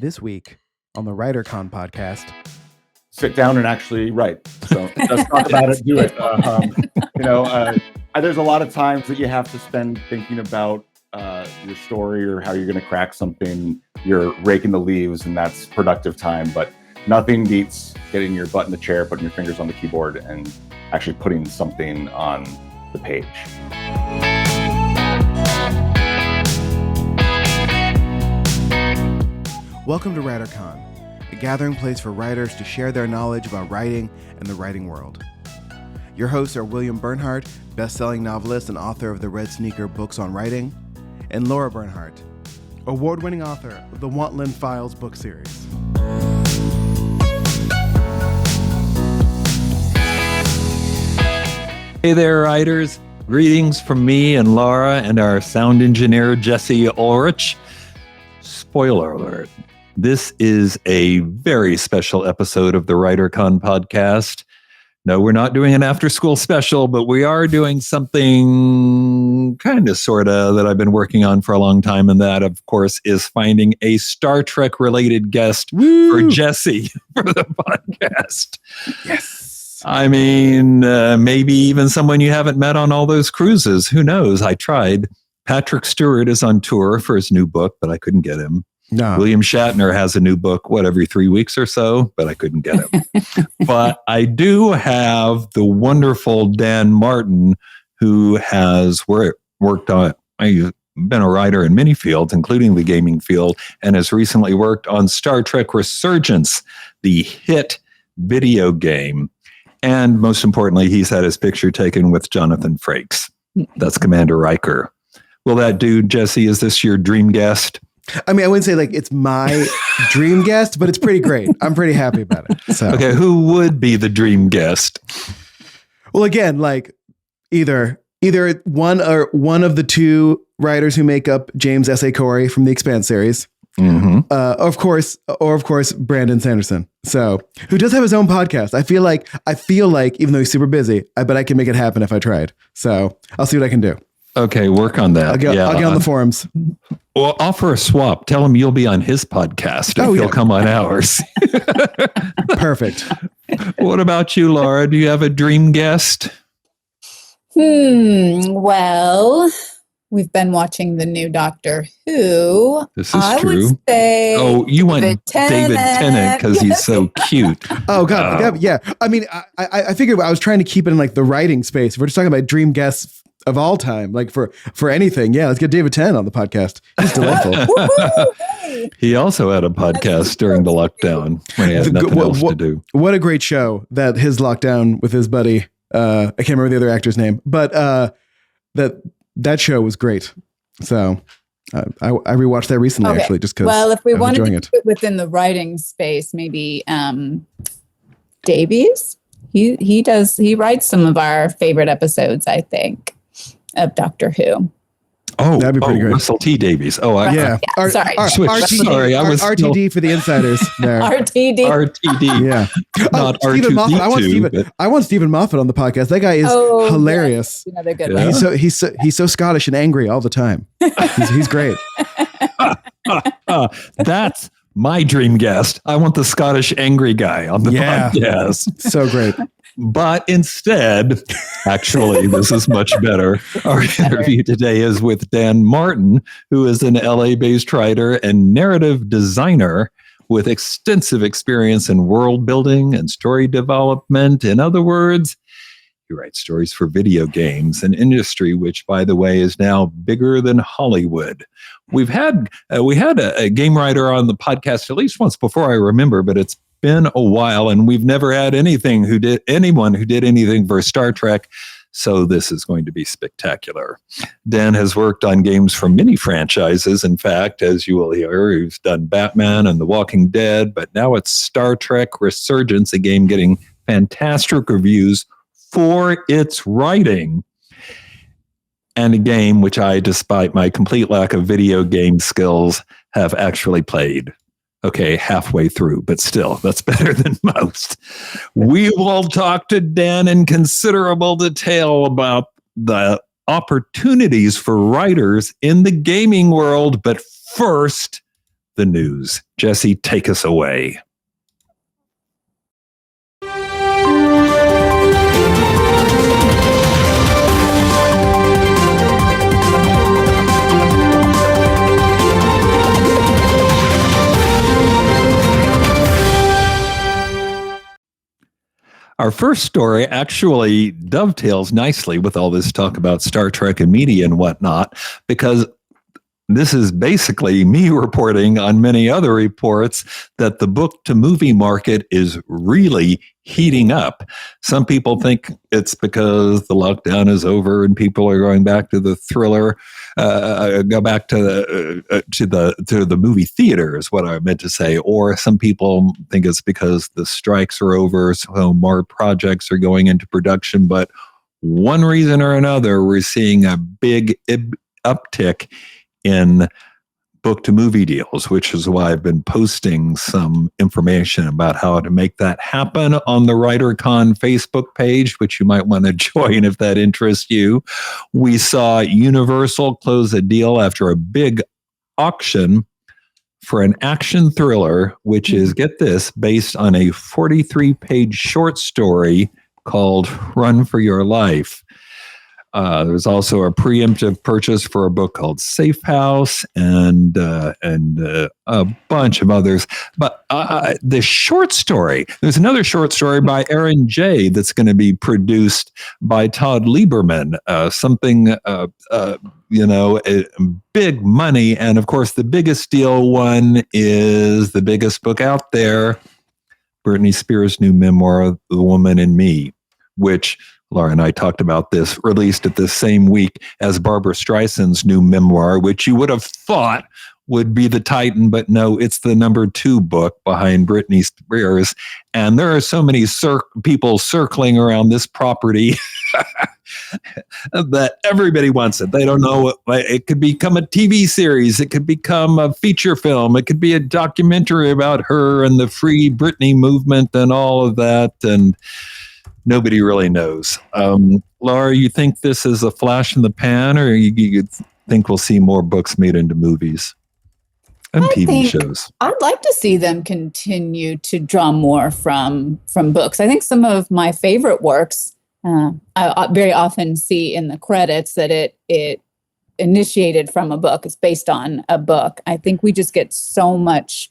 This week on the WriterCon podcast. Sit down and actually write. So let's talk about it, do it. There's a lot of times that you have to spend thinking about your story or how you're going to crack something. You're raking the leaves and that's productive time, but nothing beats getting your butt in the chair, putting your fingers on the keyboard and actually putting something on the page. Welcome to WriterCon, a gathering place for writers to share their knowledge about writing and the writing world. Your hosts are William Bernhardt, best-selling novelist and author of the Red Sneaker books on writing, and Lara Bernhardt, award-winning author of the Wantland Files book series. Hey there, writers. Greetings from me and Lara and our sound engineer, Jesse Ulrich. Spoiler alert. This is a very special episode of the WriterCon podcast. No, we're not doing an after-school special, but we are doing something kind of, sort of, that I've been working on for a long time, and that, of course, is finding a Star Trek-related guest for Jesse for the podcast. Yes! I mean, maybe even someone you haven't met on all those cruises. Who knows? I tried. Patrick Stewart is on tour for his new book, but I couldn't get him. No. William Shatner has a new book, every 3 weeks or so, but I couldn't get him. But I do have the wonderful Dan Martin, who has worked on, I've been a writer in many fields, including the gaming field, and has recently worked on Star Trek Resurgence, the hit video game. And most importantly, he's had his picture taken with Jonathan Frakes. That's Commander Riker. Will that do, Jesse? Is this your dream guest? I mean, I wouldn't say like it's my dream guest, but it's pretty great. I'm pretty happy about it. So. Okay, who would be the dream guest? Well, again, like either one of the two writers who make up James S.A. Corey from the Expanse series, of course, Brandon Sanderson. So, who does have his own podcast. I feel like even though he's super busy, I bet I can make it happen if I tried. So I'll see what I can do. Okay, work on that. I'll get on the forums. Well, offer a swap. Tell him you'll be on his podcast and he'll come on ours. Perfect. What about you, Lara? Do you have a dream guest? Well, we've been watching the new Doctor Who. This is true. Would say you want David Tennant because he's so cute. Oh God, yeah. I mean, I figured I was trying to keep it in like the writing space. If we're just talking about dream guests of all time, like for anything. Yeah, let's get David Tennant on the podcast. He's delightful. He also had a podcast during the lockdown when he had nothing else to do. What a great show that his lockdown with his buddy. I can't remember the other actor's name, but that show was great. So I rewatched that recently, actually, just because. Well, if we wanted to keep it within the writing space, maybe Davies. He writes some of our favorite episodes, I think, of Doctor Who. Oh, that'd be pretty great. Russell T. Davies. Yeah. Sorry. Sorry, I was RTD for the insiders there. RTD. Yeah. Not Stephen Moffat. I want Stephen Moffat on the podcast. That guy is hilarious. Yeah. Another good one. He's so Scottish and angry all the time. He's great. That's my dream guest. I want the Scottish angry guy on the podcast. So great. But instead, actually, this is much better. Our interview today is with Dan Martin, who is an LA-based writer and narrative designer with extensive experience in world building and story development. In other words, he writes stories for video games, an industry which, by the way, is now bigger than Hollywood. We had a game writer on the podcast at least once before, I remember, but it's been a while, and we've never had anyone who did anything for Star Trek. So this is going to be spectacular. Dan has worked on games from many franchises. In fact, as you will hear, he's done Batman and The Walking Dead, but now it's Star Trek Resurgence, a game getting fantastic reviews for its writing. And a game which I, despite my complete lack of video game skills, have actually played. Okay, halfway through, but still, that's better than most. We will talk to Dan in considerable detail about the opportunities for writers in the gaming world. But first, the news. Jesse, take us away. Our first story actually dovetails nicely with all this talk about Star Trek and media and whatnot, because this is basically me reporting on many other reports that the book to movie market is really heating up. Some people think it's because the lockdown is over and people are going back to the thriller, go back to the movie theater is what I meant to say. Or some people think it's because the strikes are over, so more projects are going into production. But one reason or another, we're seeing a big uptick in book to movie deals, which is why I've been posting some information about how to make that happen on the WriterCon Facebook page, which you might want to join if that interests you. We saw Universal close a deal after a big auction for an action thriller, which is, get this, based on a 43-page short story called Run for Your Life. There's also a preemptive purchase for a book called Safe House and a bunch of others. But the short story, there's another short story by Aaron J. that's going to be produced by Todd Lieberman, something, big money. And of course, the biggest deal one is the biggest book out there, Britney Spears' new memoir, The Woman in Me, which Lara and I talked about this, released at the same week as Barbara Streisand's new memoir, which you would have thought would be the Titan, but no, it's the number 2 book behind Britney Spears. And there are so many people circling around this property that everybody wants it. They don't know. It could become a TV series. It could become a feature film. It could be a documentary about her and the Free Britney movement and all of that. And nobody really knows. Lara, you think this is a flash in the pan, or you think we'll see more books made into movies and TV shows? I'd like to see them continue to draw more from books. I think some of my favorite works, I very often see in the credits that it initiated from a book. It's based on a book. I think we just get so much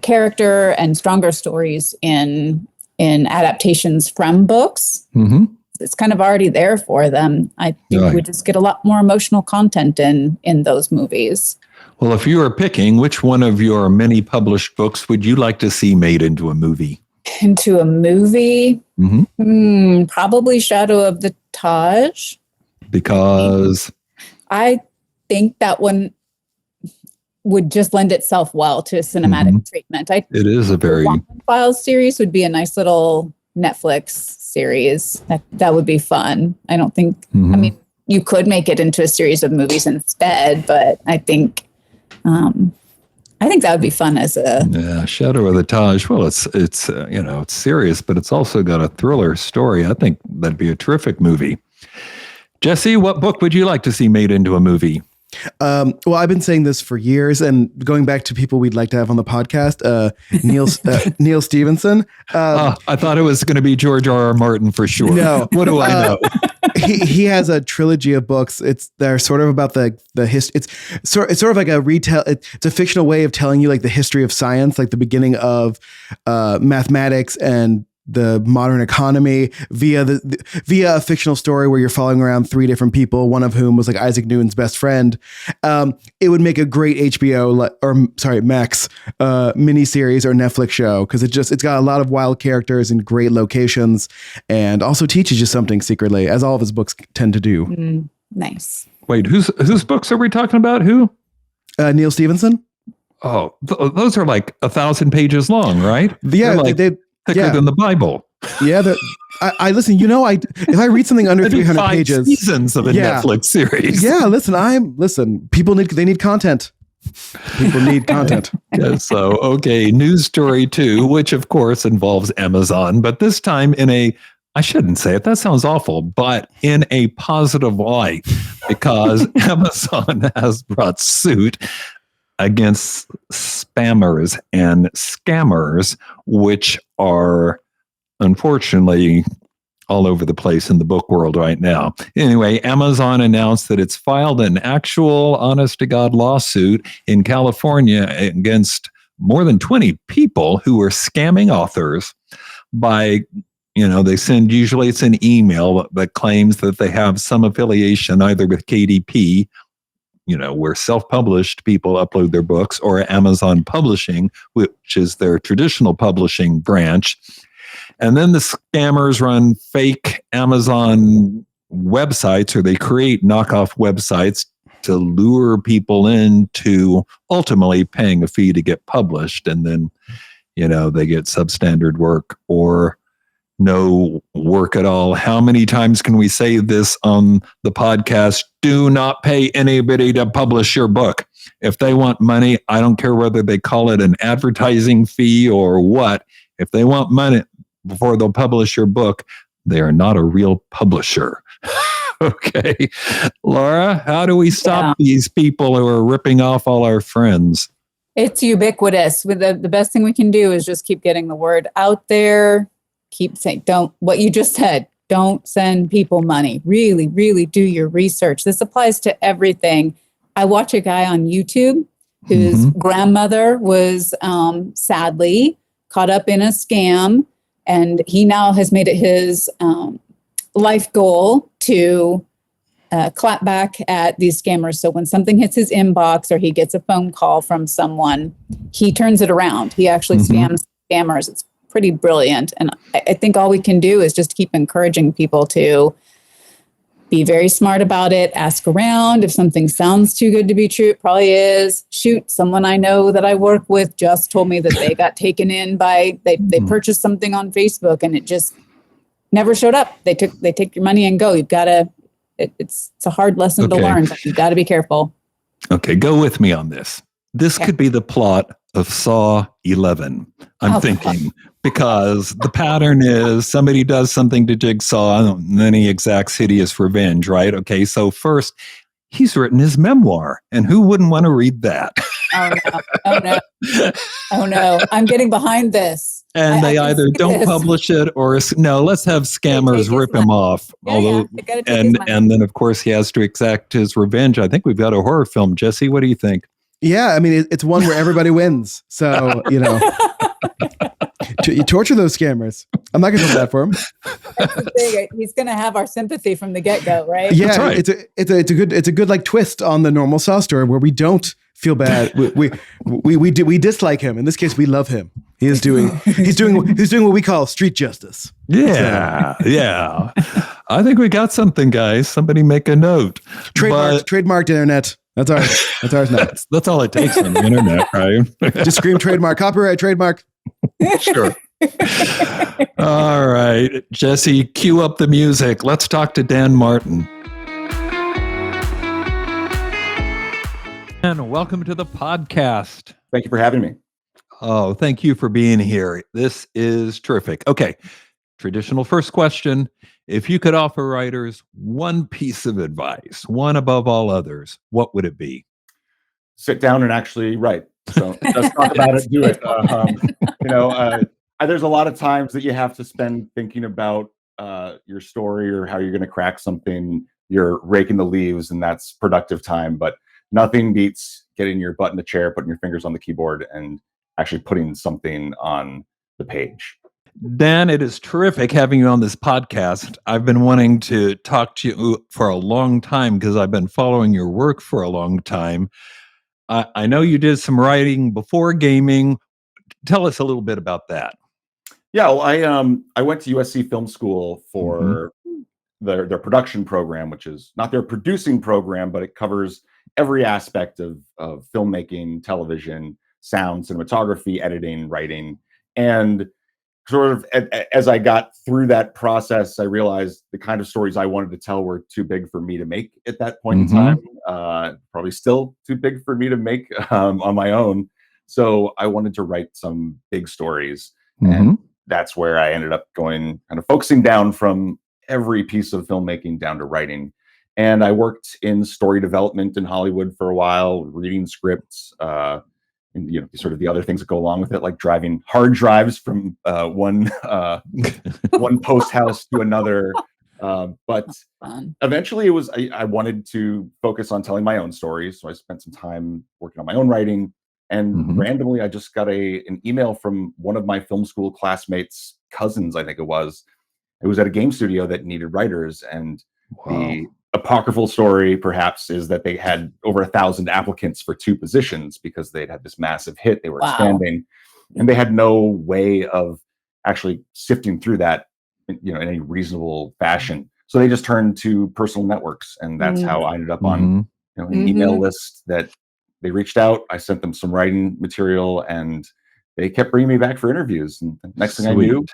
character and stronger stories in adaptations from books. Mm-hmm. It's kind of already there for them. I think we just get a lot more emotional content in those movies. Well, if you were picking, which one of your many published books would you like to see made into a movie? Into a movie? Mm-hmm. Probably Shadow of the Taj. Because? I think that one would just lend itself well to cinematic treatment. It is a very... Files series would be a nice little Netflix series. That would be fun. I don't think... I mean, you could make it into a series of movies instead, but I think that would be fun as a... Yeah, Shadow of the Taj. Well, it's serious, but it's also got a thriller story. I think that'd be a terrific movie. Jesse, what book would you like to see made into a movie? Well, I've been saying this for years, and going back to people we'd like to have on the podcast, Neil Stephenson. I thought it was going to be George R.R. Martin for sure. No, what do I know? He has a trilogy of books. They're sort of about the history. It's sort of like a retell. It's a fictional way of telling you like the history of science, like the beginning of mathematics and the modern economy via a fictional story where you're following around 3 different people, one of whom was like Isaac Newton's best friend. It would make a great Max miniseries or Netflix show, because it's got a lot of wild characters and great locations, and also teaches you something secretly, as all of his books tend to do. Nice. Wait, whose books are we talking about? Who? Neil Stephenson. Oh, those are like 1,000 pages long, right? Yeah, thicker than the Bible. Yeah, I listen. If I read something under 300 pages, seasons of a Netflix series. Yeah, listen. People need content. People need content. Yeah, so, okay, news story 2, which of course involves Amazon, but this time I shouldn't say it, that sounds awful, but in a positive light, because Amazon has brought suit against spammers and scammers, which are unfortunately all over the place in the book world right now. Anyway, Amazon announced that it's filed an actual honest-to-God lawsuit in California against more than 20 people who were scamming authors by, they send, usually it's an email that claims that they have some affiliation either with KDP, where self-published people upload their books, or Amazon Publishing, which is their traditional publishing branch. And then the scammers run fake Amazon websites, or they create knockoff websites to lure people into ultimately paying a fee to get published. And then, they get substandard work or no work at all. How many times can we say this on the podcast? Do not pay anybody to publish your book. If they want money, I don't care whether they call it an advertising fee or what. If they want money before they'll publish your book, they are not a real publisher. Okay. Lara, how do we stop these people who are ripping off all our friends? It's ubiquitous. With the best thing we can do is just keep getting the word out there. Keep saying, what you just said, don't send people money. Really, really do your research. This applies to everything. I watch a guy on YouTube whose grandmother was sadly caught up in a scam. And he now has made it his life goal to clap back at these scammers. So when something hits his inbox or he gets a phone call from someone, he turns it around. He actually scams scammers. It's pretty brilliant. And I think all we can do is just keep encouraging people to be very smart about it. Ask around. If something sounds too good to be true, it probably is. Shoot, someone I know that I work with just told me that they got taken in by, they purchased something on Facebook and it just never showed up. They take your money and go. You've got to, it's a hard lesson to learn, but you've got to be careful. Okay, go with me on this. This could be the plot of Saw 11, I'm thinking, because the pattern is somebody does something to Jigsaw and then he exacts hideous revenge, right? Okay, so first, he's written his memoir, and who wouldn't want to read that? Oh no, I'm getting behind this. And they either don't publish it or no, let's have scammers rip him off. And then of course he has to exact his revenge. I think we've got a horror film. Jesse, what do you think? Yeah, I mean, it's one where everybody wins. So, you torture those scammers. I'm not going to feel bad for him. That's the thing. He's going to have our sympathy from the get-go, right? Yeah, right. It's a good like twist on the normal Saw story where we don't feel bad. We dislike him. In this case, we love him. He's doing what we call street justice. Yeah, yeah. I think we got something, guys. Somebody make a note. Trademarked internet. That's ours. That's ours now. That's all it takes on the internet, right? Just scream trademark, copyright, trademark. Sure. All right, Jesse, cue up the music. Let's talk to Dan Martin. And welcome to the podcast. Thank you for having me. Oh, thank you for being here. This is terrific. Okay, traditional first question. If you could offer writers one piece of advice, one above all others, what would it be? Sit down and actually write. So just talk about it, do it. There's a lot of times that you have to spend thinking about your story or how you're going to crack something. You're raking the leaves, and that's productive time. But nothing beats getting your butt in the chair, putting your fingers on the keyboard, and actually putting something on the page. Dan, it is terrific having you on this podcast. I've been wanting to talk to you for a long time because I've been following your work for a long time. I know you did some writing before gaming. Tell us a little bit about that. Yeah, well, I went to USC Film School for their production program, which is not their producing program, but it covers every aspect of filmmaking, television, sound, cinematography, editing, writing. And sort of as I got through that process, I realized the kind of stories I wanted to tell were too big for me to make at that point in time. Probably still too big for me to make on my own. So I wanted to write some big stories. And that's where I ended up going, kind of focusing down from every piece of filmmaking down to writing. And I worked in story development in Hollywood for a while, reading scripts, and sort of the other things that go along with it, like driving hard drives from one post house to another. But Fun. eventually, I wanted to focus on telling my own stories, so I spent some time working on my own writing. And randomly, I just got an email from one of my film school classmates' cousins, I think it was. It was at a game studio that needed writers, and the apocryphal story, perhaps, is that they had over 1,000 applicants for 2 positions because they'd had this massive hit. They were expanding, and they had no way of actually sifting through that, in any reasonable fashion. So they just turned to personal networks, and that's how I ended up on an email list that they reached out. I sent them some writing material, and they kept bringing me back for interviews. And the next thing I knew,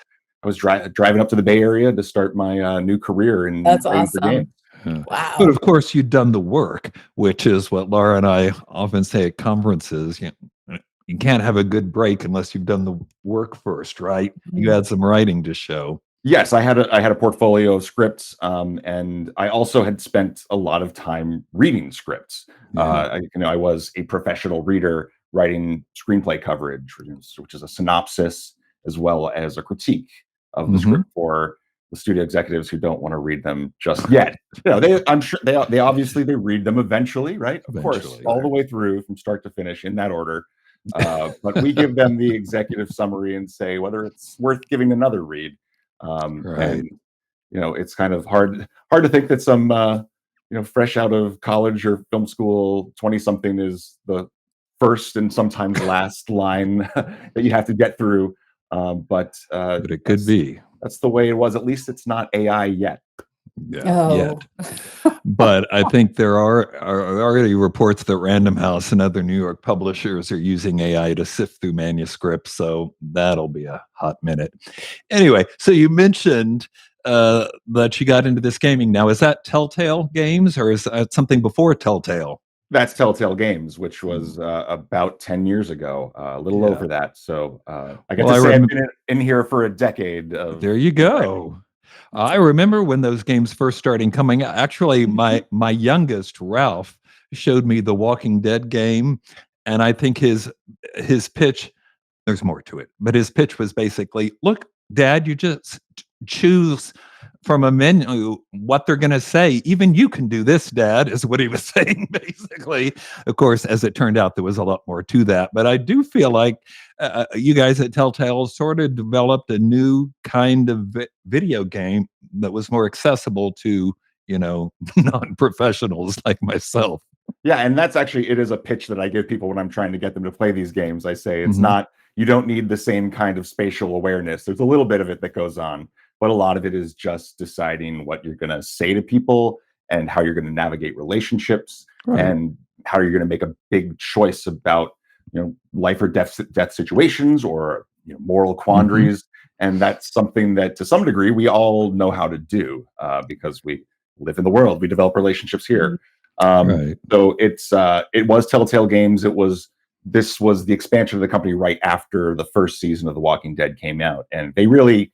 I was driving up to the Bay Area to start my new career in That's writing for games. awesome. Wow. But of course, you've done the work, which is what Lara and I often say at conferences. You can't have a good break unless you've done the work first, right? You had some writing to show. Yes, I had a portfolio of scripts, and I also had spent a lot of time reading scripts. I was a professional reader writing screenplay coverage, which is a synopsis as well as a critique of the script for the studio executives who don't want to read them just yet. I'm sure they obviously read them eventually, right? Of course, all the way through from start to finish in that order. But we give them the executive summary and say whether it's worth giving another read. And it's kind of hard to think that some fresh out of college or film school 20-something is the first and sometimes last line that you have to get through. But it could be. That's the way it was. At least it's not AI yet. Yet. But I think there are already reports that Random House and other New York publishers are using AI to sift through manuscripts. So that'll be a hot minute. Anyway, so you mentioned that you got into this gaming. Now, is that Telltale Games or is that something before Telltale? That's Telltale Games, which was about 10 years ago, a little over that. So I get to say I've been in here for a decade. There you go. I remember when those games first started coming out. Actually, my youngest, Ralph, showed me the Walking Dead game, and I think his pitch, there's more to it, but his pitch was basically, look, Dad, you just choose from a menu what they're going to say. Even you can do this, Dad, is what he was saying, basically. Of course, as it turned out, there was a lot more to that. But I do feel like you guys at Telltale sort of developed a new kind of video game that was more accessible to, non-professionals like myself. Yeah, and that's actually, it is a pitch that I give people when I'm trying to get them to play these games. I say it's not, you don't need the same kind of spatial awareness. There's a little bit of it that goes on, but a lot of it is just deciding what you're going to say to people and how you're going to navigate relationships and how you're going to make a big choice about, life or death situations or moral quandaries. And that's something that to some degree we all know how to do because we live in the world. We develop relationships here. So it was Telltale Games. This was the expansion of the company right after the first season of The Walking Dead came out. And they really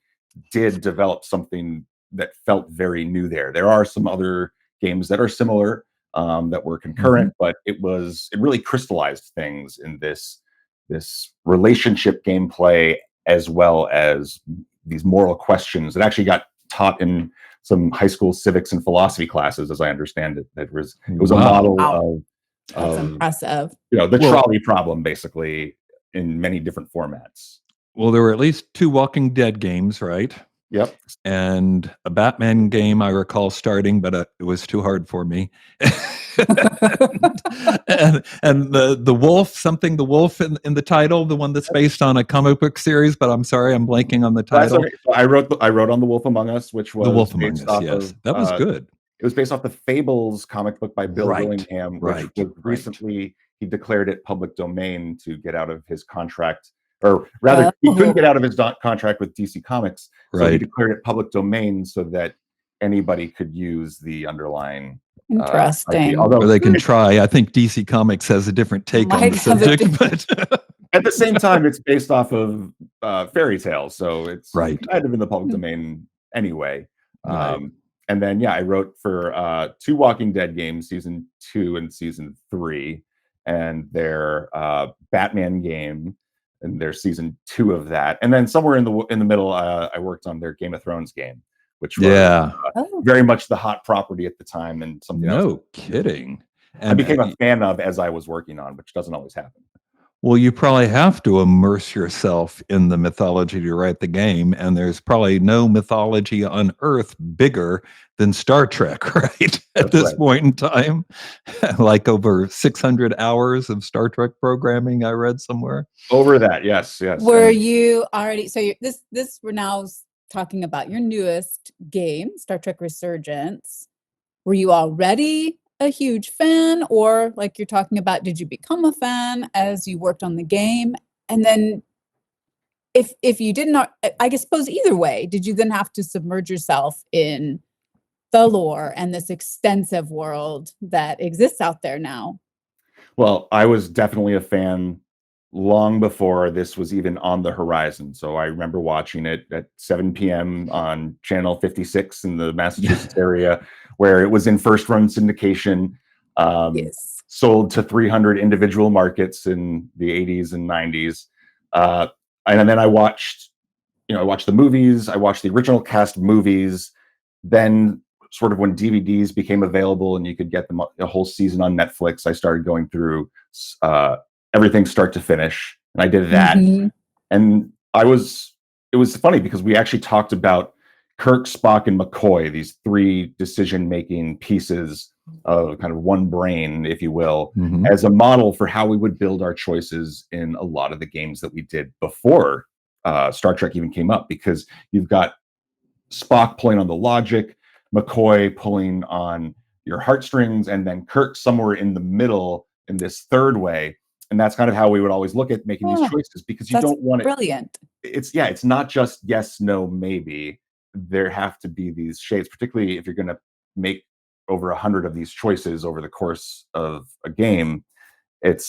did develop something that felt very new there. There are some other games that are similar that were concurrent, but it really crystallized things in this relationship gameplay as well as these moral questions that actually got taught in some high school civics and philosophy classes, as I understand it. It was a model of That's impressive. The trolley problem, basically, in many different formats. Well, there were at least 2 Walking Dead games, right? Yep. And a Batman game I recall starting, but it was too hard for me. and the wolf in the title, the one that's based on a comic book series, but I'm sorry, I'm blanking on the title. Okay. So I wrote on The Wolf Among Us, which was The Wolf Among Us, yes. That was good. It was based off the Fables comic book by Bill Willingham, which was recently he declared it public domain to get out of his contract. Or rather, he couldn't get out of his contract with DC Comics, so he declared it public domain so that anybody could use the underlying. Interesting. Or they can try. I think DC Comics has a different take on the subject, but at the same time, it's based off of fairy tales, so it's kind of in the public domain anyway. And then, yeah, I wrote for 2 Walking Dead games, season 2 and season 3, and their Batman game, and their season 2 of that. And then somewhere in the middle, I worked on their Game of Thrones game, which was Yeah. very much the hot property at the time, and something else No kidding. I became a fan of as I was working on, which doesn't always happen. Well, you probably have to immerse yourself in the mythology to write the game, and there's probably no mythology on Earth bigger than Star Trek, right? At this point in time, like over 600 hours of Star Trek programming, I read somewhere. Over that, yes. Were you already? So this we're now talking about your newest game, Star Trek Resurgence. Were you already a huge fan, or like you're talking about, did you become a fan as you worked on the game? And then if you did not, I guess, suppose either way, did you then have to submerge yourself in the lore and this extensive world that exists out there now? Well, I was definitely a fan long before this was even on the horizon. So I remember watching it at 7 p.m. on channel 56 in the Massachusetts area, where it was in first run syndication, sold to 300 individual markets in the 80s and 90s. And then I watched the movies, I watched the original cast movies. Then sort of when DVDs became available and you could get them a whole season on Netflix, I started going through everything start to finish, and I did that. And it was funny because we actually talked about Kirk, Spock, and McCoy, these 3 decision-making pieces of kind of one brain, if you will, as a model for how we would build our choices in a lot of the games that we did before Star Trek even came up, because you've got Spock pulling on the logic, McCoy pulling on your heartstrings, and then Kirk somewhere in the middle in this third way. And that's kind of how we would always look at making these choices, because you don't want it. Brilliant. It's not just yes, no, maybe. There have to be these shades, particularly if you're going to make over 100 of these choices over the course of a game. It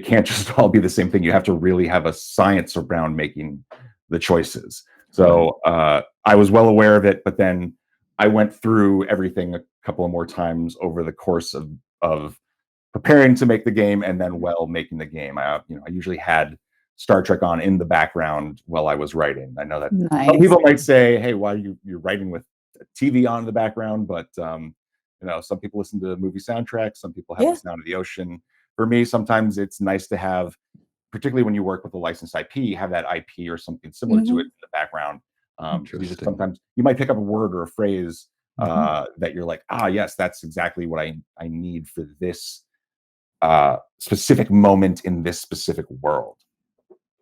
can't just all be the same thing. You have to really have a science around making the choices. So I was well aware of it, but then I went through everything a couple of more times over the course of preparing to make the game, and then while making the game. I usually had Star Trek on in the background while I was writing. I know that some people might say, "Hey, why are you're writing with TV on in the background?" But some people listen to movie soundtracks. Some people have the sound of the ocean. For me, sometimes it's nice to have, particularly when you work with a licensed IP, have that IP or something similar to it in the background. Sometimes you might pick up a word or a phrase that you're like, yes, that's exactly what I need for this specific moment in this specific world.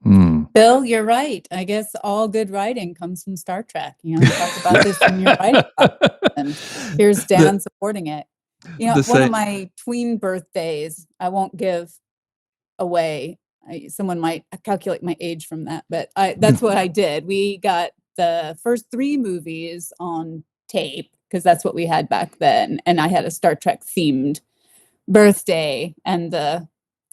Bill, you're right. I guess all good writing comes from Star Trek. You talked about this in your writing, and here's Dan supporting it. One of my tween birthdays, I won't give away. Someone might calculate my age from that, but that's what I did. We got the first 3 movies on tape, because that's what we had back then. And I had a Star Trek themed birthday, and the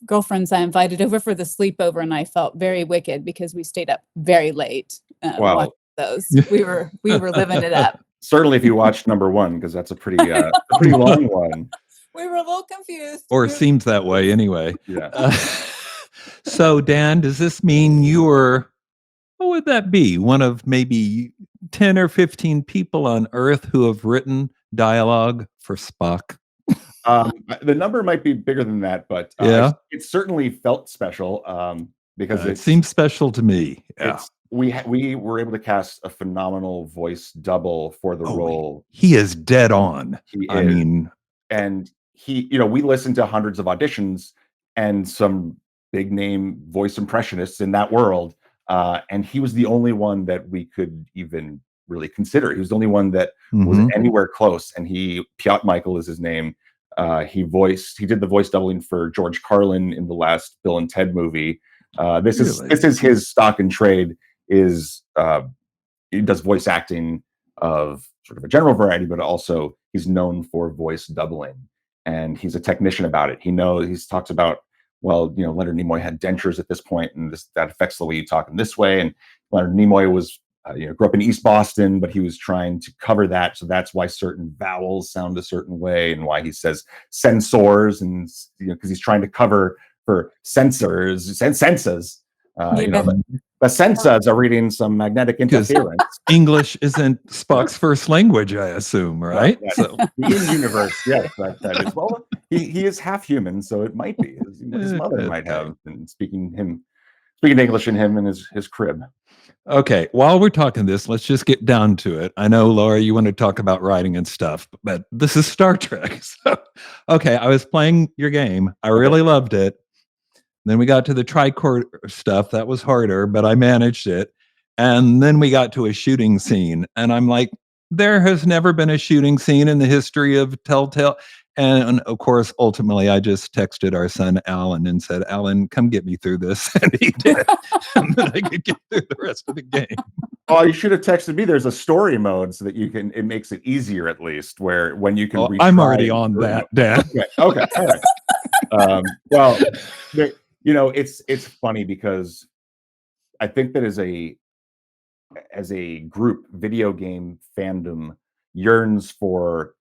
girlfriends I invited over for the sleepover, and I felt very wicked because we stayed up very late watching those. We were living it up. Certainly, if you watched number 1, because that's a pretty long one. We were a little confused. Or it seems that way anyway. Yeah. So, Dan, does this mean you were, what would that be? One of maybe 10 or 15 people on Earth who have written dialogue for Spock? The number might be bigger than that, but it certainly felt special because it seems special to me. We were able to cast a phenomenal voice double for the role. He is dead on. And he, we listened to hundreds of auditions and some big name voice impressionists in that world, and he was the only one that we could even really consider. He was the only one that was anywhere close, and Piotr Michael is his name. He did the voice doubling for George Carlin in the last Bill and Ted movie. This is his stock and trade. He does voice acting of sort of a general variety, but also he's known for voice doubling, and he's a technician about it. He's talked about, Leonard Nimoy had dentures at this point, and that affects the way you talk in this way. And Leonard Nimoy was grew up in East Boston, but he was trying to cover that. So that's why certain vowels sound a certain way, and why he says sensors, and because he's trying to cover for sensors and senses. The sensors are reading some magnetic interference. English isn't Spock's first language, I assume, right? Yes. So in universe, yes, that is. Well, he is half human, so it might be his mother might have been speaking English in him in his crib. Okay, while we're talking this, let's just get down to it. I know, Laura, you want to talk about writing and stuff, but this is Star Trek. So, okay, I was playing your game. I really loved it. Then we got to the tricorder stuff. That was harder, but I managed it. And then we got to a shooting scene. And I'm like, there has never been a shooting scene in the history of Telltale. And of course, ultimately, I just texted our son, Alan, and said, Alan, come get me through this. And he did. And then I could get through the rest of the game. Oh, you should have texted me. There's a story mode so that it makes it easier, at least, where when you can I'm already on that, Dan. Okay. All right. Well, it's funny because I think that as a group, video game fandom yearns for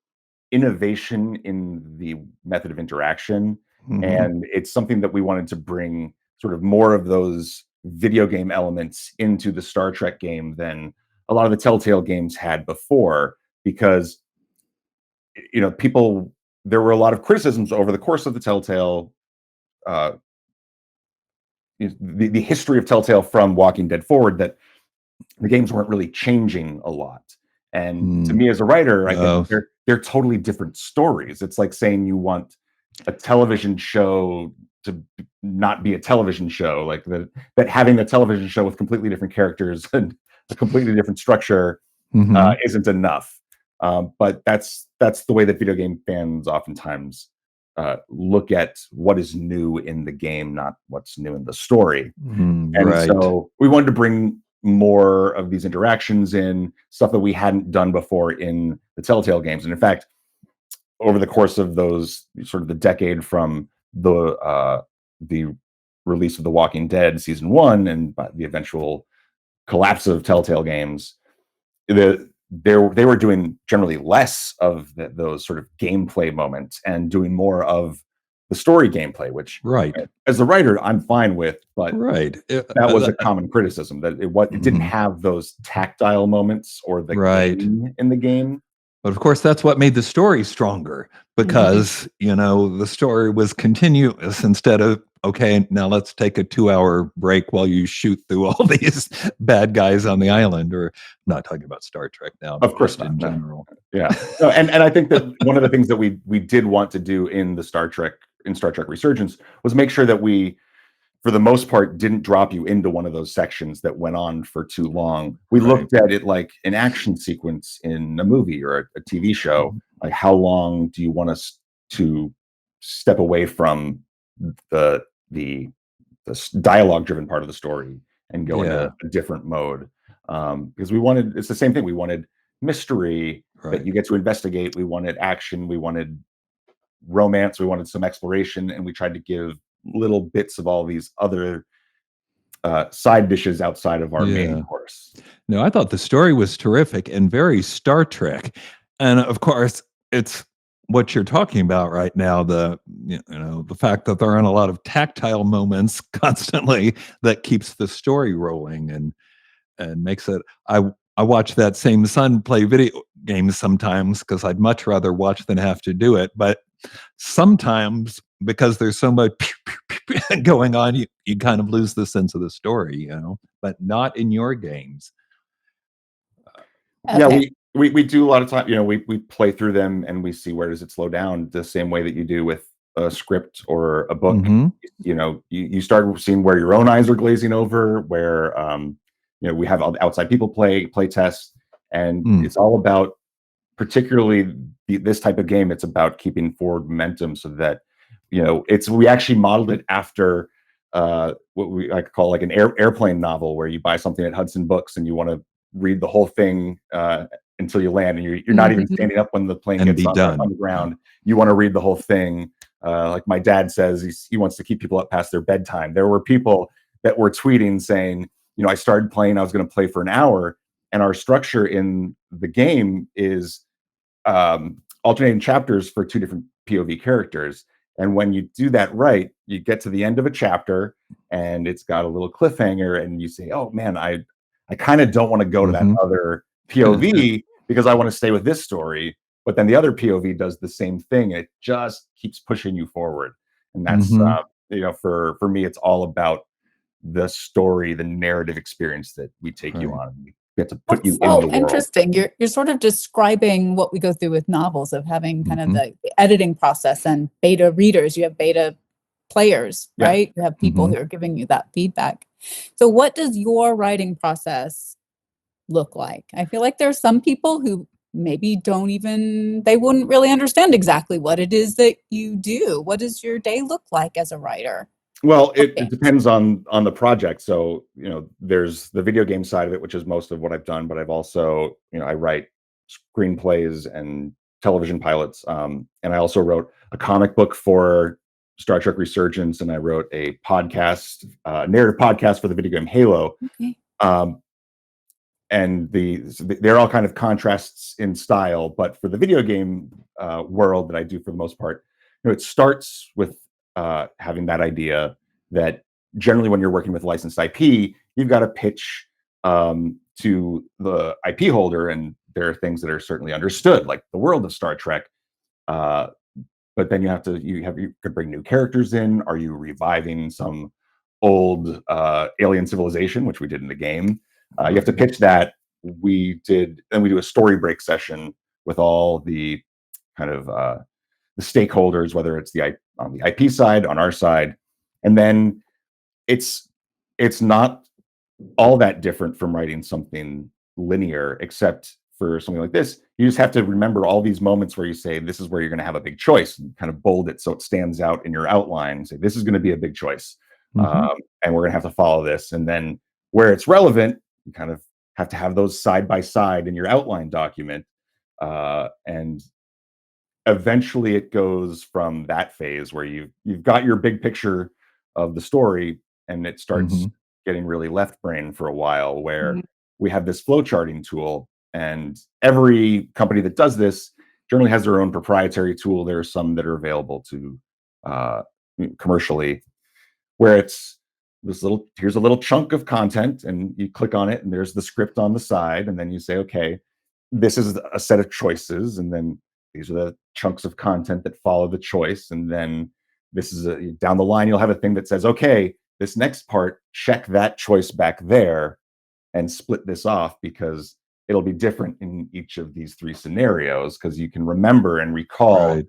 innovation in the method of interaction. Mm-hmm. And it's something that we wanted to bring sort of more of those video game elements into the Star Trek game than a lot of the Telltale games had before, because there were a lot of criticisms over the course of the Telltale the history of Telltale from Walking Dead forward, that the games weren't really changing a lot. And to me as a writer, I think they're totally different stories. It's like saying you want a television show to not be a television show, like that having a television show with completely different characters and a completely different structure isn't enough. But that's the way that video game fans oftentimes look at what is new in the game, not what's new in the story. So we wanted to bring more of these interactions in, stuff that we hadn't done before in the Telltale games. And in fact, over the course of those sort of the decade from the release of The Walking Dead season 1 and the eventual collapse of Telltale games, they were doing generally less of those sort of gameplay moments and doing more of the story gameplay, which as a writer I'm fine with, but that was a common criticism, that it didn't have those tactile moments or the game in the game. But of course, that's what made the story stronger, because the story was continuous instead of, okay, now let's take a 2-hour break while you shoot through all these bad guys on the island. Or I'm not talking about Star Trek now, of course not, in general. Yeah. No, and I think that one of the things that we did want to do in Star Trek Resurgence was make sure that we, for the most part, didn't drop you into one of those sections that went on for too long. We looked at it like an action sequence in a movie or a TV show. Like, how long do you want us to step away from the dialogue driven part of the story and go into a different mode? Because it's the same thing. We wanted mystery that you get to investigate. We wanted action. We wanted romance. We wanted some exploration, and we tried to give little bits of all these other side dishes outside of our main course. No, I thought the story was terrific and very Star Trek. And of course, it's what you're talking about right now, the fact that there aren't a lot of tactile moments constantly that keeps the story rolling and makes it. I watch that same son play video games sometimes because I'd much rather watch than have to do it. But sometimes, because there's so much going on, you kind of lose the sense of the story, but not in your games. Yeah, we do a lot of time, we play through them and we see where does it slow down, the same way that you do with a script or a book. You start seeing where your own eyes are glazing over, where we have outside people play tests, and it's all about, particularly this type of game, it's about keeping forward momentum so that we actually modeled it after what we like call like an airplane novel, where you buy something at Hudson Books and you want to read the whole thing until you land, and you're not even standing up when the plane gets on the ground. You want to read the whole thing. Like my dad says, he wants to keep people up past their bedtime. There were people that were tweeting saying, I started playing, I was going to play for an hour, And our structure in the game is alternating chapters for two different POV characters. And when you do that right, you get to the end of a chapter and it's got a little cliffhanger, and you say, oh man, I kind of don't want to go to that other POV because I want to stay with this story. But then the other POV does the same thing. And it just keeps pushing you forward. And that's, for me, it's all about the story, the narrative experience that we take you on. We get to put you in the world. Interesting. You're sort of describing what we go through with novels, of having kind of the editing process and beta readers. You have beta players, right? You have people who are giving you that feedback. So what does your writing process look like? I feel like there are some people who maybe they wouldn't really understand exactly what it is that you do. What does your day look like as a writer? Well, it depends on the project. So, there's the video game side of it, which is most of what I've done, but I've also, I write screenplays and television pilots. And I also wrote a comic book for Star Trek Resurgence, and I wrote a podcast, narrative podcast for the video game Halo. Okay. And they're all kind of contrasts in style, but for the video game world that I do for the most part, it starts with having that idea that generally when you're working with licensed IP, you've got to pitch to the IP holder, and there are things that are certainly understood, like the world of Star Trek. But then you could bring new characters in. Are you reviving some old alien civilization, which we did in the game? You have to pitch that. We do a story break session with all the kind of the stakeholders, whether it's on the IP side, on our side, and then it's not all that different from writing something linear, except for something like this. You just have to remember all these moments where you say, this is where you're going to have a big choice, and kind of bold it so it stands out in your outline. Say, this is going to be a big choice, and we're going to have to follow this. And then where it's relevant, you kind of have to have those side by side in your outline document. And eventually it goes from that phase where you've got your big picture of the story, and it starts getting really left brain for a while, where we have this flow charting tool, and every company that does this generally has their own proprietary tool. There are some that are available to commercially, where it's here's a little chunk of content, and you click on it and there's the script on the side, and then you say, okay, this is a set of choices, and then these are the chunks of content that follow the choice, and then this is down the line you'll have a thing that says, okay, this next part, check that choice back there and split this off, because it'll be different in each of these three scenarios, because you can remember and recall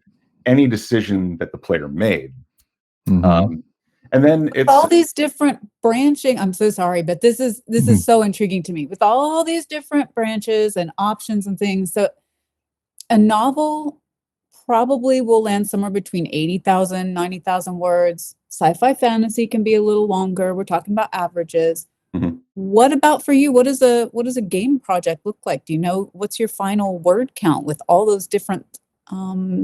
any decision that the player made. And then it's all these different branching. I'm so sorry, but this is so intriguing to me, with all these different branches and options and things. So a novel probably will land somewhere between 80,000, 90,000 words. Sci-fi fantasy can be a little longer. We're talking about averages. What about for you? What does a game project look like? Do you know what's your final word count with all those different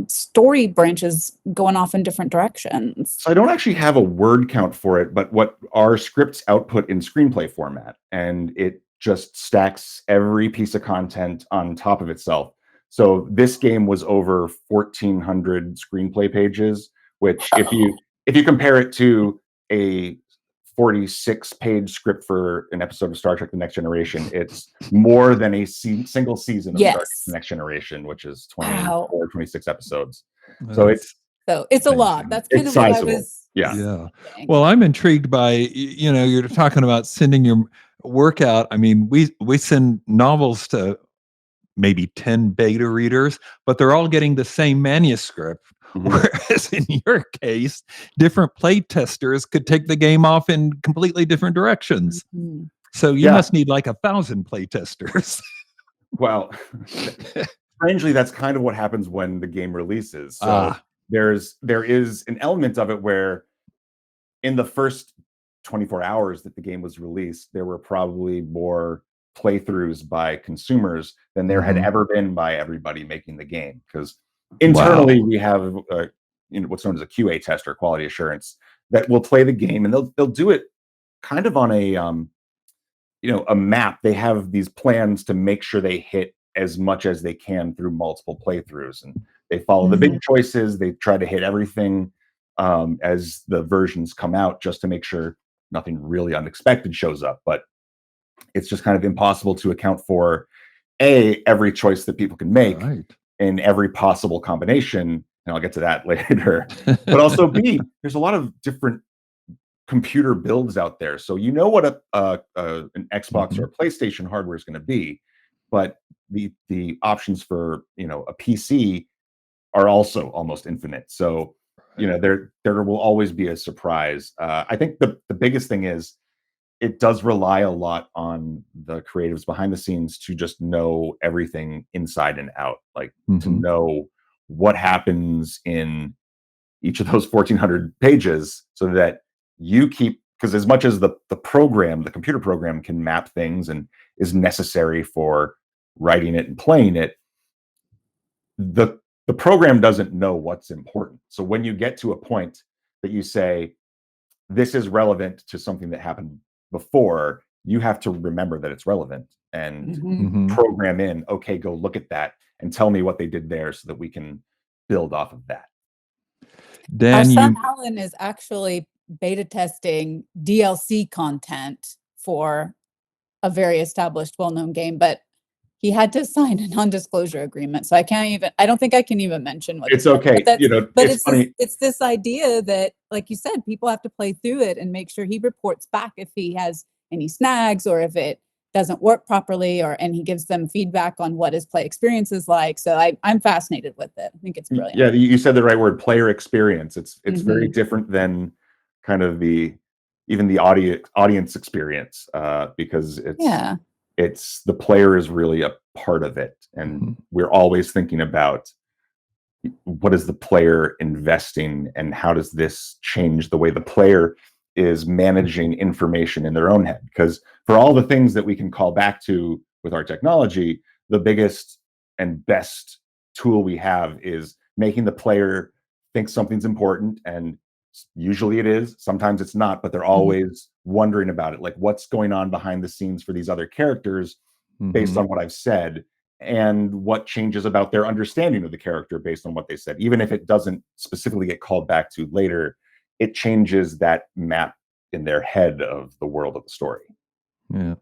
story branches going off in different directions? So I don't actually have a word count for it, but what our scripts output in screenplay format, and it just stacks every piece of content on top of itself. So this game was over 1,400 screenplay pages, which if you compare it to a 46-page script for an episode of Star Trek: The Next Generation, it's more than a single season of Star Trek: The Next Generation, which is 24 or 26 episodes. So it's a lot. That's kind of sizable. What I was yeah. Well, I'm intrigued by, you're talking about sending your work out. I mean, we send novels to maybe 10 beta readers, but they're all getting the same manuscript. Whereas in your case, different play testers could take the game off in completely different directions. So you must need like 1,000 play testers. Well, strangely, that's kind of what happens when the game releases. So there is an element of it where in the first 24 hours that the game was released, there were probably more playthroughs by consumers than there had ever been by everybody making the game, because internally we have what's known as a QA tester, quality assurance, that will play the game, and they'll do it kind of on a a map, they have these plans to make sure they hit as much as they can through multiple playthroughs, and they follow the big choices. They try to hit everything as the versions come out, just to make sure nothing really unexpected shows up. But it's just kind of impossible to account for every choice that people can make in every possible combination, and I'll get to that later. But also B, there's a lot of different computer builds out there, so what an Xbox or a PlayStation hardware is going to be, but the options for a PC are also almost infinite. So there will always be a surprise. I think the biggest thing is it does rely a lot on the creatives behind the scenes to just know everything inside and out, like to know what happens in each of those 1,400 pages, so that you keep, because as much as the computer program can map things and is necessary for writing it and playing it, the program doesn't know what's important. So when you get to a point that you say, this is relevant to something that happened before, you have to remember that it's relevant and program in, okay, go look at that and tell me what they did there so that we can build off of that. Our son Alan is actually beta testing DLC content for a very established, well-known game, but he had to sign a non-disclosure agreement. So I don't think I can even mention what it's okay. But it's funny. It's this idea that, like you said, people have to play through it and make sure he reports back if he has any snags or if it doesn't work properly, and he gives them feedback on what his play experience is like. So I'm fascinated with it. I think it's brilliant. Yeah, you said the right word, player experience. It's very different than kind of even the audience experience, because it's the player is really a part of it, and we're always thinking about what is the player investing and how does this change the way the player is managing information in their own head. Because for all the things that we can call back to with our technology, the biggest and best tool we have is making the player think something's important, and usually it is, sometimes it's not, but they're always wondering about it, like what's going on behind the scenes for these other characters based on what I've said, and what changes about their understanding of the character based on what they said. Even if it doesn't specifically get called back to later, it changes that map in their head of the world of the story. Yeah.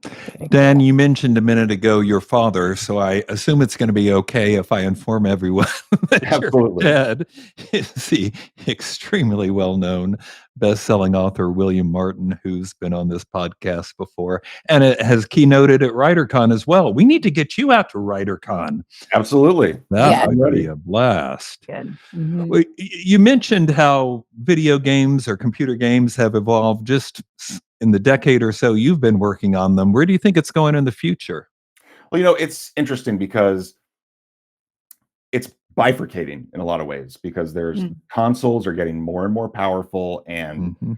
Dan, you mentioned a minute ago your father, so I assume it's going to be okay if I inform everyone that your dad is the extremely well-known best-selling author William Martin, who's been on this podcast before, and it has keynoted at WriterCon as well. We need to get you out to WriterCon. Absolutely. That would be a blast. Good. Well, you mentioned how video games or computer games have evolved just in the decade or so you've been working on them. Where do you think it's going in the future? Well, it's interesting because it's bifurcating in a lot of ways, because there's consoles are getting more and more powerful and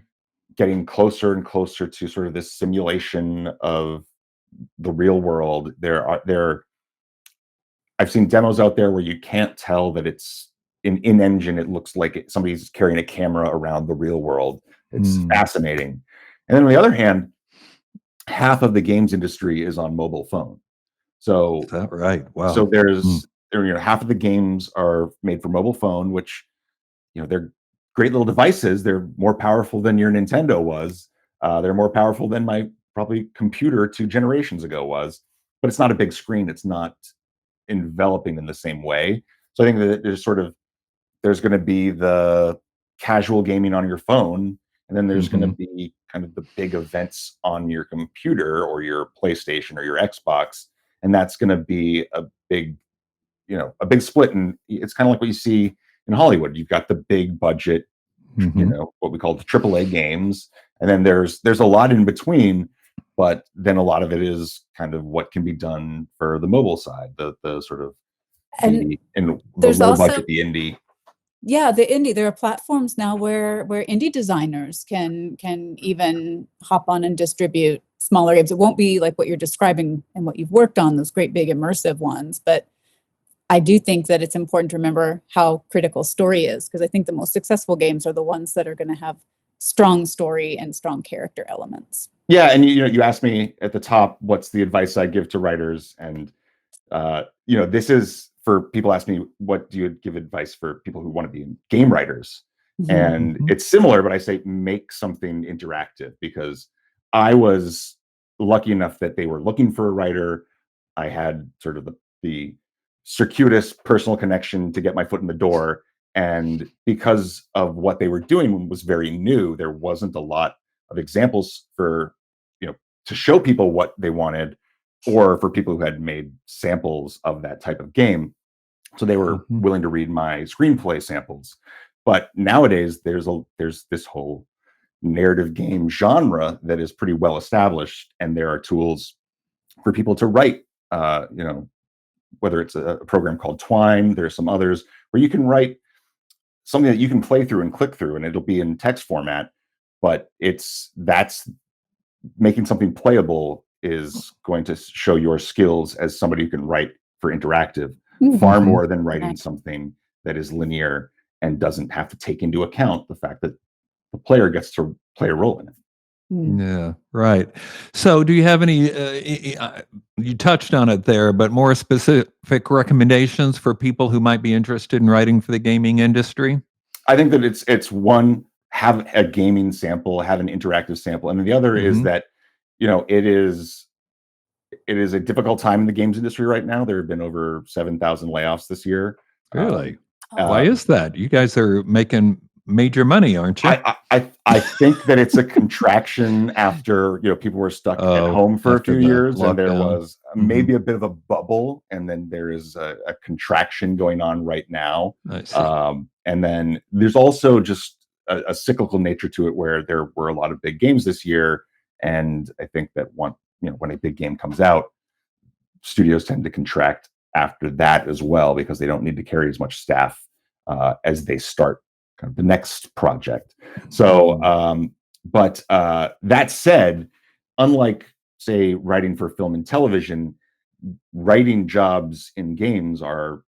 getting closer and closer to sort of this simulation of the real world. I've seen demos out there where you can't tell that it's in engine. It looks like somebody's carrying a camera around the real world. It's fascinating. And then on the other hand, half of the games industry is on mobile phone. So is that right? Wow. So there's half of the games are made for mobile phone, which they're great little devices. They're more powerful than your Nintendo was. They're more powerful than my probably computer 2 generations ago was. But it's not a big screen. It's not enveloping in the same way. So I think that there's going to be the casual gaming on your phone, and then there's going to be kind of the big events on your computer or your PlayStation or your Xbox, and that's going to be a big split. And it's kind of like what you see in Hollywood. You've got the big budget, what we call the AAA games, and then there's a lot in between. But then a lot of it is kind of what can be done for the mobile side, the sort of the low budget, the indie. Yeah, the indie. There are platforms now where indie designers can even hop on and distribute smaller games. It won't be like what you're describing and what you've worked on, those great big immersive ones. But I do think that it's important to remember how critical story is, because I think the most successful games are the ones that are going to have strong story and strong character elements. Yeah, and you asked me at the top, what's the advice I give to writers, and this is for people ask me, what do you give advice for people who want to be game writers? And it's similar, but I say make something interactive, because I was lucky enough that they were looking for a writer. I had sort of the circuitous personal connection to get my foot in the door, and because of what they were doing was very new, there wasn't a lot of examples for to show people what they wanted, or for people who had made samples of that type of game. So they were willing to read my screenplay samples. But nowadays there's this whole narrative game genre that is pretty well established, and there are tools for people to write, whether it's a program called Twine, there's some others where you can write something that you can play through and click through, and it'll be in text format, but that's making something playable is going to show your skills as somebody who can write for interactive far more than writing something that is linear and doesn't have to take into account the fact that the player gets to play a role in it. Yeah, right. So do you have any, you touched on it there, but more specific recommendations for people who might be interested in writing for the gaming industry? I think that it's one, have a gaming sample, have an interactive sample. And then the other is that, it is a difficult time in the games industry right now. There have been over 7,000 layoffs this year. Really? Why is that? You guys are making major money, aren't you? I think that it's a contraction after people were stuck at home for a few years, and there was maybe a bit of a bubble, and then there is a contraction going on right now. I see. And then there's also just a cyclical nature to it, where there were a lot of big games this year, and I think that when a big game comes out, studios tend to contract after that as well, because they don't need to carry as much staff as they start kind of the next project. So, but that said, unlike say writing for film and television, writing jobs in games are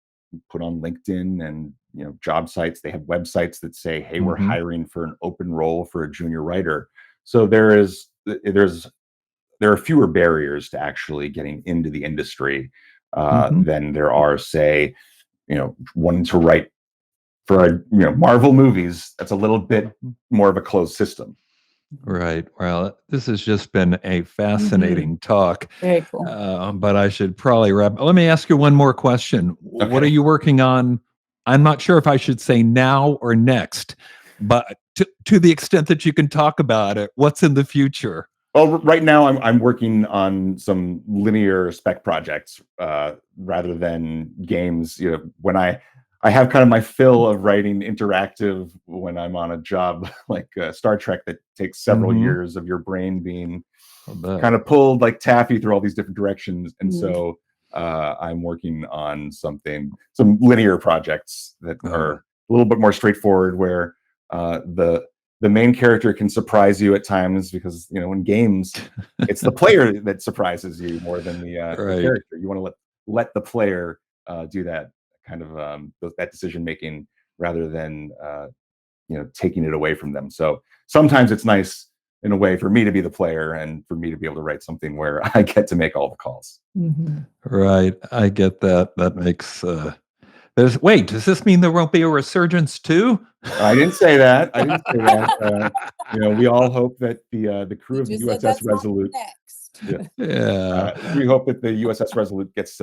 put on LinkedIn and job sites. They have websites that say, "Hey, we're hiring for an open role for a junior writer." So there are fewer barriers to actually getting into the industry than there are, say, wanting to write for Marvel movies. That's a little bit more of a closed system. Right. Well, this has just been a fascinating talk. Very cool. But I should probably wrap. Let me ask you one more question. Okay. What are you working on? I'm not sure if I should say now or next, but to the extent that you can talk about it, what's in the future? Well, right now I'm working on some linear spec projects rather than games. When I have kind of my fill of writing interactive when I'm on a job like Star Trek that takes several years of your brain being kind of pulled like taffy through all these different directions. And so I'm working on some linear projects that are a little bit more straightforward, where the main character can surprise you at times, because in games it's the player that surprises you more than the character. You want to let the player do that kind of that decision making, rather than taking it away from them. So sometimes it's nice in a way for me to be the player, and for me to be able to write something where I get to make all the calls. Right, I get that. That makes wait, does this mean there won't be a Resurgence 2? I didn't say that. We all hope that the crew of the USS Resolute. We hope that the USS Resolute gets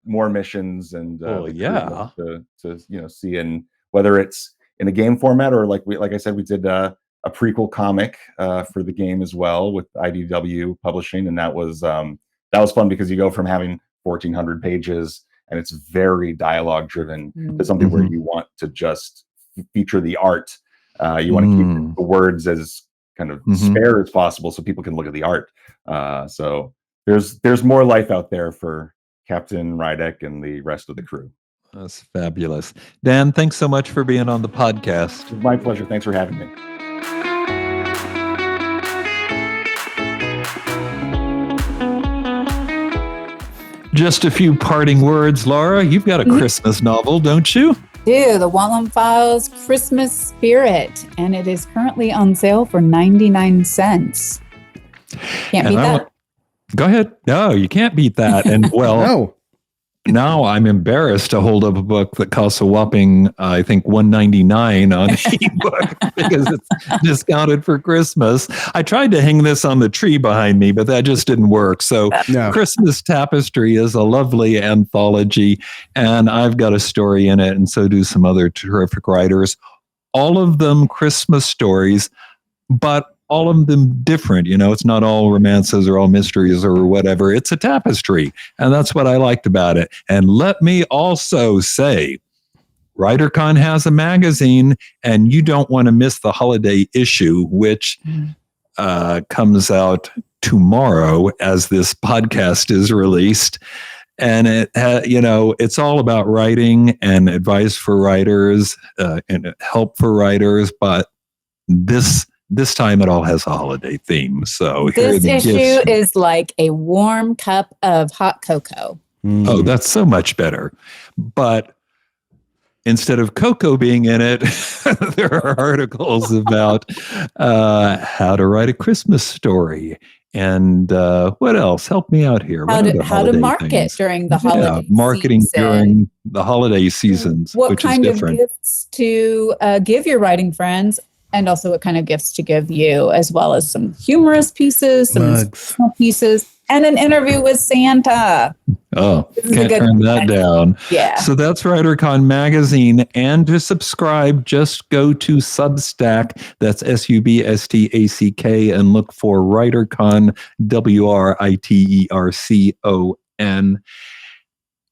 more missions, and to see in whether it's in a game format, or like I said, we did a prequel comic for the game as well with IDW Publishing, and that was fun, because you go from having 1,400 pages and it's very dialogue driven to something where you want to just feature the art. You want to keep the words as kind of spare as possible, so people can look at the art. So there's more life out there for Captain Rydek and the rest of the crew. That's fabulous. Dan, thanks so much for being on the podcast. It's my pleasure. Thanks for having me. Just a few parting words. Lara, you've got a Christmas novel, don't you? Do the Watlum Files Christmas Spirit, and it is currently on sale for 99 cents. Can't beat that. Go ahead. No, you can't beat that. And well, No. now I'm embarrassed to hold up a book that costs a whopping, I think, $1.99 on ebook because it's discounted for Christmas. I tried to hang this on the tree behind me, but that just didn't work. So No. Christmas Tapestry is a lovely anthology, and I've got a story in it, and so do some other terrific writers. All of them Christmas stories, but all of them different. It's not all romances or all mysteries or whatever. It's a tapestry. And that's what I liked about it. And let me also say, WriterCon has a magazine, and you don't want to miss the holiday issue, which comes out tomorrow as this podcast is released. And it's all about writing and advice for writers and help for writers. But this time it all has a holiday theme. So this issue is like a warm cup of hot cocoa. Oh, that's so much better. But instead of cocoa being in it, there are articles about how to write a Christmas story. And what else? Help me out here. How to market during the holiday marketing season. During the holiday seasons, what which kind is different. of gifts to give your writing friends, and also what kind of gifts to give you, as well as some humorous pieces, some inspirational pieces, and an interview with Santa. Oh, can't turn that down. Yeah. So that's WriterCon magazine. And to subscribe, just go to Substack. That's SUBSTACK and look for WriterCon, WRITERCON.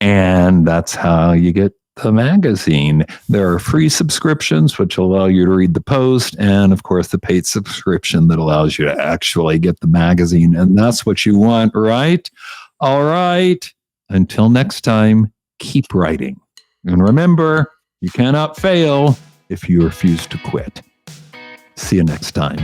And that's how you get the magazine. There are free subscriptions, which allow you to read the post, and of course the paid subscription that allows you to actually get the magazine. And that's what you want, right? All right. Until next time, keep writing. And remember, you cannot fail if you refuse to quit. See you next time.